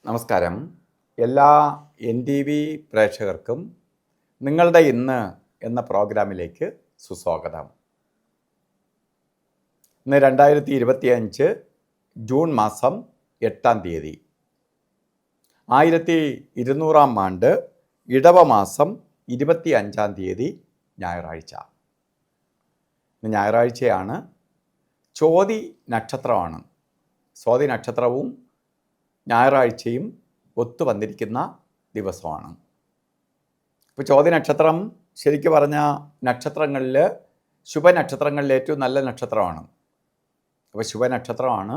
നമസ്കാരം. എല്ലാ NTV പ്രേക്ഷകർക്കും നിങ്ങളുടെ ഇന്ന് എന്ന പ്രോഗ്രാമിലേക്ക് സുസ്വാഗതം. ഇന്ന് 2025 ജൂൺ മാസം 8-ാം തീയതി, 1200-ാം ആണ്ട് ഇടവ മാസം 25-ാം തീയതി ഞായറാഴ്ച. ഇന്ന് ഞായറാഴ്ചയാണ്. ചോതി നക്ഷത്രമാണ്. സ്വാതി നക്ഷത്രവും ഞായറാഴ്ചയും ഒത്തു വന്നിരിക്കുന്ന ദിവസമാണ്. ഇപ്പോൾ ചോതി നക്ഷത്രം ശരിക്കും പറഞ്ഞ നക്ഷത്രങ്ങളിൽ ശുഭനക്ഷത്രങ്ങളിൽ ഏറ്റവും നല്ല നക്ഷത്രമാണ്. അപ്പോൾ ശുഭനക്ഷത്രമാണ്.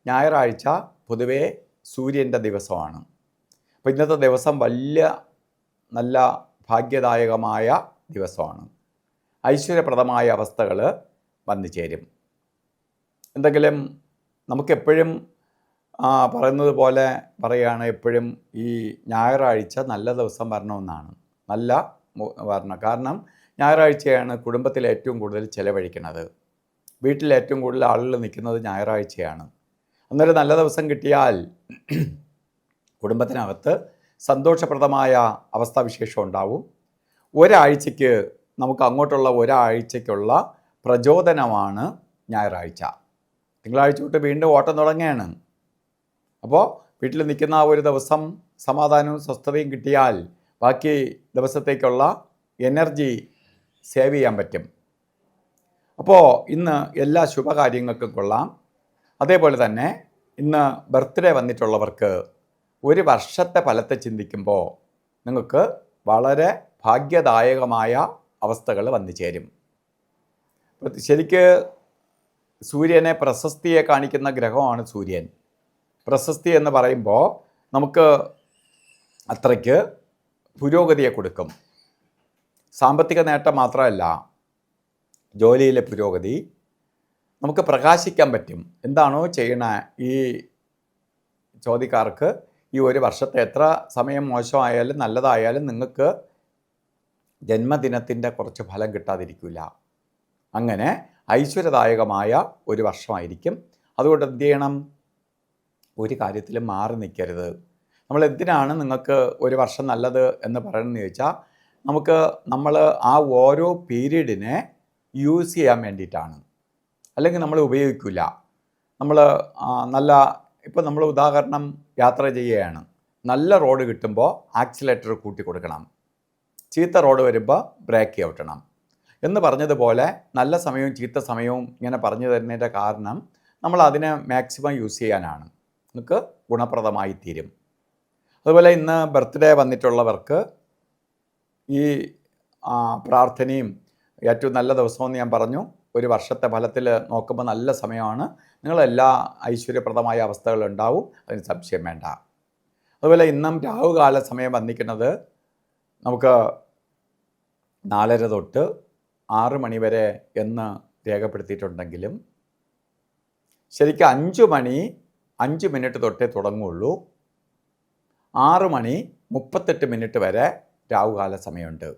ഞായറാഴ്ച പൊതുവേ സൂര്യൻ്റെ ദിവസമാണ്. അപ്പോൾ ഇന്നത്തെ ദിവസം നല്ല ഭാഗ്യദായകമായ ദിവസമാണ്. ഐശ്വര്യപ്രദമായ അവസ്ഥകൾ വന്നു ചേരും. എന്തെങ്കിലും നമുക്കെപ്പോഴും പറയുന്നത് പോലെ പറയുകയാണ്, എപ്പോഴും ഈ ഞായറാഴ്ച നല്ല ദിവസം വരണമെന്നാണ്. നല്ല വരണം. കാരണം ഞായറാഴ്ചയാണ് കുടുംബത്തിൽ ഏറ്റവും കൂടുതൽ ചിലവഴിക്കുന്നത്. വീട്ടിൽ ഏറ്റവും കൂടുതൽ ആളുകൾ നിൽക്കുന്നത് ഞായറാഴ്ചയാണ്. അന്നൊരു നല്ല ദിവസം കിട്ടിയാൽ കുടുംബത്തിനകത്ത് സന്തോഷപ്രദമായ അവസ്ഥാവിശേഷം ഉണ്ടാവും. ഒരാഴ്ചയ്ക്ക് നമുക്ക് അങ്ങോട്ടുള്ള ഒരാഴ്ചയ്ക്കുള്ള പ്രചോദനമാണ് ഞായറാഴ്ച. തിങ്കളാഴ്ച തൊട്ട് വീണ്ടും ഓട്ടം തുടങ്ങുകയാണ്. അപ്പോൾ വീട്ടിൽ നിൽക്കുന്ന ഒരു ദിവസം സമാധാനവും സ്വസ്ഥതയും കിട്ടിയാൽ ബാക്കി ദിവസത്തേക്കുള്ള എനർജി സേവ് ചെയ്യാൻ പറ്റും. അപ്പോൾ ഇന്ന് എല്ലാ ശുഭകാര്യങ്ങൾക്കും കൊള്ളാം. അതേപോലെ തന്നെ ഇന്ന് ബർത്ത്ഡേ വന്നിട്ടുള്ളവർക്ക് ഒരു വർഷത്തെ ഫലത്തെ ചിന്തിക്കുമ്പോൾ നിങ്ങൾക്ക് വളരെ ഭാഗ്യദായകമായ അവസ്ഥകൾ വന്നു ചേരും. ശരിക്ക് സൂര്യനെ പ്രശസ്തിയെ കാണിക്കുന്ന ഗ്രഹമാണ് സൂര്യൻ. പ്രശസ്തി എന്ന് പറയുമ്പോൾ നമുക്ക് അത്രയ്ക്ക് പുരോഗതിയെ കൊടുക്കും. സാമ്പത്തിക നേട്ടം മാത്രമല്ല, ജോലിയിലെ പുരോഗതി, നമുക്ക് പ്രകാശിക്കാൻ പറ്റും. എന്താണോ ചെയ്യണ ഈ ചോദ്യക്കാർക്ക് ഈ ഒരു വർഷത്തെ എത്ര സമയം മോശമായാലും നല്ലതായാലും നിങ്ങൾക്ക് ജന്മദിനത്തിൻ്റെ കുറച്ച് ഫലം കിട്ടാതിരിക്കില്ല. അങ്ങനെ ഐശ്വര്യദായകമായ ഒരു വർഷമായിരിക്കും. അതുകൊണ്ട് എന്ത് ചെയ്യണം? ഒരു കാര്യത്തിലും മാറി നിൽക്കരുത്. നമ്മൾ എന്തിനാണ് നിങ്ങൾക്ക് ഒരു വർഷം നല്ലത് എന്ന് പറയുന്നത് ചോദിച്ചാൽ, നമ്മൾ ആ ഓരോ പീരീഡിനെ യൂസ് ചെയ്യാൻ വേണ്ടിയിട്ടാണ്. അല്ലെങ്കിൽ നമ്മൾ ഉപയോഗിക്കില്ല. നമ്മൾ ഇപ്പോൾ നമ്മൾ ഉദാഹരണം യാത്ര ചെയ്യുകയാണ്. നല്ല റോഡ് കിട്ടുമ്പോൾ ആക്സിലേറ്റർ കൂട്ടി കൊടുക്കണം. ചീത്ത റോഡ് വരുമ്പോൾ ബ്രേക്ക് ചവിട്ടണം എന്ന് പറഞ്ഞതുപോലെ നല്ല സമയവും ചീത്ത സമയവും ഇങ്ങനെ പറഞ്ഞു തരുന്നതിൻ്റെ കാരണം നമ്മൾ അതിനെ മാക്സിമം യൂസ് ചെയ്യാനാണ്. നിങ്ങൾക്ക് ഗുണപ്രദമായി തീരും. അതുപോലെ ഇന്ന് ബർത്ത്ഡേ വന്നിട്ടുള്ളവർക്ക് ഈ പ്രാർത്ഥനയും ഏറ്റവും നല്ല ദിവസമെന്ന് ഞാൻ പറഞ്ഞു. ഒരു വർഷത്തെ ഫലത്തിൽ നോക്കുമ്പോൾ നല്ല സമയമാണ്. നിങ്ങളെല്ലാ ഐശ്വര്യപ്രദമായ അവസ്ഥകളുണ്ടാവും, അതിന് സംശയം വേണ്ട. അതുപോലെ ഇന്നും രാഹുകാല സമയം വന്നിരിക്കുന്നത് നമുക്ക് 4:30 തൊട്ട് 6 മണി വരെ എന്ന് രേഖപ്പെടുത്തിയിട്ടുണ്ടെങ്കിലും ശരിക്കും 5 മണി 5 മിനിറ്റ് തൊട്ടേ തുടങ്ങുള്ളൂ. 6 മണി 38 മിനിറ്റ് വരെ രാഹുകാല സമയമുണ്ട്.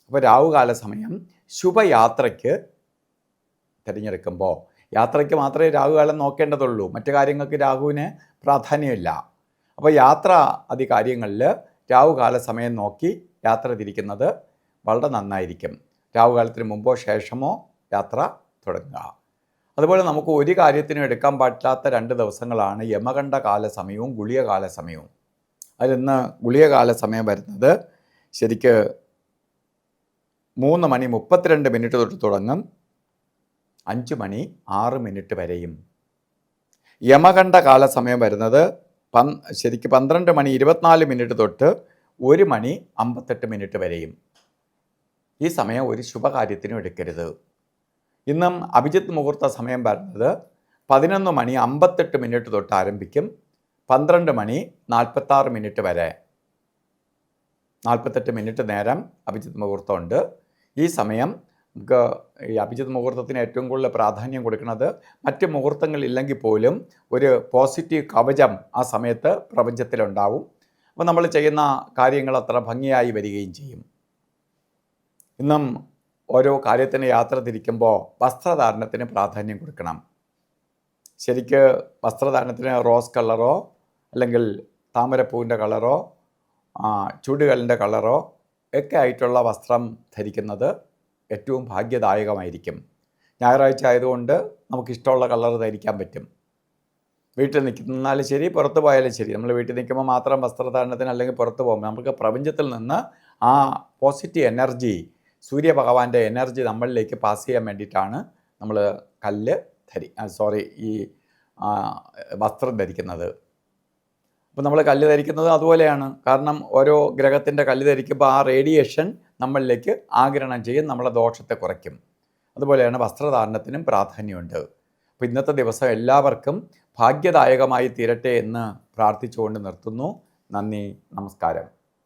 അപ്പോൾ രാഹുകാല സമയം ശുഭയാത്രയ്ക്ക് തിരഞ്ഞെടുക്കുമ്പോൾ, യാത്രയ്ക്ക് മാത്രമേ രാഹുകാലം നോക്കേണ്ടതുള്ളൂ, മറ്റു കാര്യങ്ങൾക്ക് രാഹുവിന് പ്രാധാന്യമില്ല. അപ്പോൾ യാത്ര ആദി കാര്യങ്ങളിൽ രാഹുകാല സമയം നോക്കി യാത്ര തിരിക്കുന്നത് വളരെ നന്നായിരിക്കും. രാഹുകാലത്തിന് മുമ്പോ ശേഷമോ യാത്ര തുടങ്ങുക. അതുപോലെ നമുക്ക് ഒരു കാര്യത്തിനും എടുക്കാൻ പറ്റാത്ത 2 ദിവസങ്ങളാണ് യമകണ്ഠ കാല സമയവും ഗുളികകാല സമയവും. അതിലിന്ന് ഗുളികകാല സമയം വരുന്നത് ശരിക്ക് 3 മണി 32 മിനിറ്റ് തൊട്ട് തുടങ്ങും, 5 മണി 6 മിനിറ്റ് വരെയും. യമകണ്ഠ കാല സമയം വരുന്നത് ശരിക്ക് 12 മണി 24 മിനിറ്റ് തൊട്ട് 1 മണി 58 മിനിറ്റ് വരെയും. ഈ സമയം ഒരു ശുഭകാര്യത്തിനും എടുക്കരുത്. ഇന്നും അഭിജിത്ത് മുഹൂർത്ത സമയം വരുന്നത് 11 മണി 58 മിനിറ്റ് തൊട്ട് ആരംഭിക്കും, 12 മണി 46 മിനിറ്റ് വരെ. 48 മിനിറ്റ് നേരം അഭിജിത്ത് മുഹൂർത്തമുണ്ട്. ഈ സമയം നമുക്ക് ഈ അഭിജിത്ത് മുഹൂർത്തത്തിന് ഏറ്റവും കൂടുതൽ പ്രാധാന്യം കൊടുക്കുന്നത്, മറ്റ് മുഹൂർത്തങ്ങളില്ലെങ്കിൽ പോലും ഒരു പോസിറ്റീവ് കവചം ആ സമയത്ത് പ്രപഞ്ചത്തിലുണ്ടാവും. അപ്പോൾ നമ്മൾ ചെയ്യുന്ന കാര്യങ്ങൾ അത്ര ഭംഗിയായി വരികയും ചെയ്യും. ഇന്നും ഓരോ കാര്യത്തിന് യാത്ര തിരിക്കുമ്പോൾ വസ്ത്രധാരണത്തിന് പ്രാധാന്യം കൊടുക്കണം. ശരിക്ക് വസ്ത്രധാരണത്തിന് റോസ് കളറോ അല്ലെങ്കിൽ താമരപ്പൂവിൻ്റെ കളറോ ചുടുകല്ലിൻ്റെ കളറോ ഒക്കെ ആയിട്ടുള്ള വസ്ത്രം ധരിക്കുന്നത് ഏറ്റവും ഭാഗ്യദായകമായിരിക്കും. ഞായറാഴ്ച ആയതുകൊണ്ട് നമുക്കിഷ്ടമുള്ള കളർ ധരിക്കാൻ പറ്റും. വീട്ടിൽ നിൽക്കുന്നാലും ശരി, പുറത്ത് പോയാലും ശരി. നമ്മൾ വീട്ടിൽ നിൽക്കുമ്പോൾ മാത്രം വസ്ത്രധാരണത്തിന് അല്ലെങ്കിൽ പുറത്ത് പോകുമ്പോൾ നമുക്ക് പ്രപഞ്ചത്തിൽ നിന്ന് ആ പോസിറ്റീവ് എനർജി, സൂര്യഭഗവാന്റെ എനർജി നമ്മളിലേക്ക് പാസ് ചെയ്യാൻ വേണ്ടിയിട്ടാണ് നമ്മൾ ഈ വസ്ത്രം ധരിക്കുന്നത്. അപ്പോൾ നമ്മൾ കല്ല് ധരിക്കുന്നത് അതുപോലെയാണ്. കാരണം ഓരോ ഗ്രഹത്തിൻ്റെ കല്ല് ധരിക്കുമ്പോൾ ആ റേഡിയേഷൻ നമ്മളിലേക്ക് ആഗിരണം ചെയ്യും, നമ്മളെ ദോഷത്തെ കുറയ്ക്കും. അതുപോലെയാണ് വസ്ത്രധാരണത്തിനും പ്രാധാന്യമുണ്ട്. അപ്പോൾ ഇന്നത്തെ ദിവസം എല്ലാവർക്കും ഭാഗ്യദായകമായി തീരട്ടെ എന്ന് പ്രാർത്ഥിച്ചുകൊണ്ട് നിർത്തുന്നു. നന്ദി, നമസ്കാരം.